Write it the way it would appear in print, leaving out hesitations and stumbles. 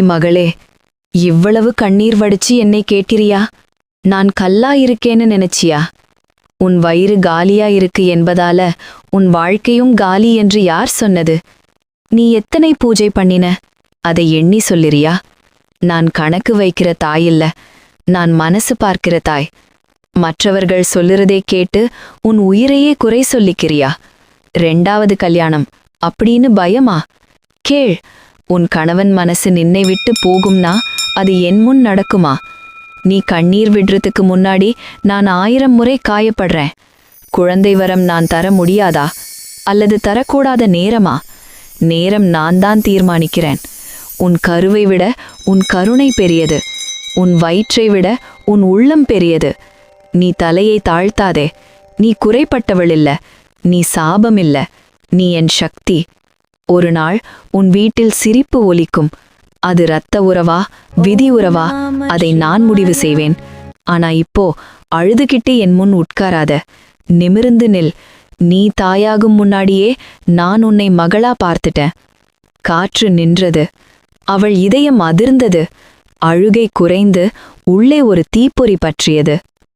மகளே, இவ்வளவு கண்ணீர் வடிச்சு என்னை கேட்கிறியா? நான் கல்லா இருக்கேன்னு நினைச்சியா? உன் வயிறு காலியா இருக்கு என்பதால உன் வாழ்க்கையும் காலி என்று யார் சொன்னது? நீ எத்தனை பூஜை பண்ணின? அதை எண்ணி சொல்லிறியா? நான் கணக்கு வைக்கிற தாயில்ல, நான் மனசு பார்க்கிற தாய். மற்றவர்கள் சொல்லுறதே கேட்டு உன் உயிரையே குறை சொல்லிக்கிறியா? 2வது கல்யாணம் அப்படின்னு பயமா? கேள், உன் கணவன் மனசு நின்னை விட்டு போகும்னா அது என் முன் நடக்குமா? நீ கண்ணீர் விடுறதுக்கு முன்னாடி நான் 1000 முறை காயப்படுறேன். குழந்தை வரம் நான் தர முடியாதா? அல்லது தரக்கூடாத நேரமா? நேரம் நான் தான் தீர்மானிக்கிறேன். உன் கருவை விட உன் கருணை பெரியது. உன் வயிற்றை விட உன் உள்ளம் பெரியது. நீ தலையை தாழ்த்தாதே. நீ குறைப்பட்டவளில்ல, நீ சாபமில்ல, நீ என் சக்தி. ஒரு நாள் உன் வீட்டில் சிரிப்பு ஒலிக்கும். அது இரத்த உறவா விதி உறவா அதை நான் முடிவு செய்வேன். ஆனா இப்போ அழுதுகிட்டு என் முன் உட்காராத, நிமிர்ந்து நில். நீ தாயாகும் முன்னாடியே நான் உன்னை மகளா பார்த்துட்டேன். காற்று நின்றது, அவள் இதயம் அதிர்ந்தது. அழுகை குறைந்து உள்ளே ஒரு தீப்பொறி பற்றியது.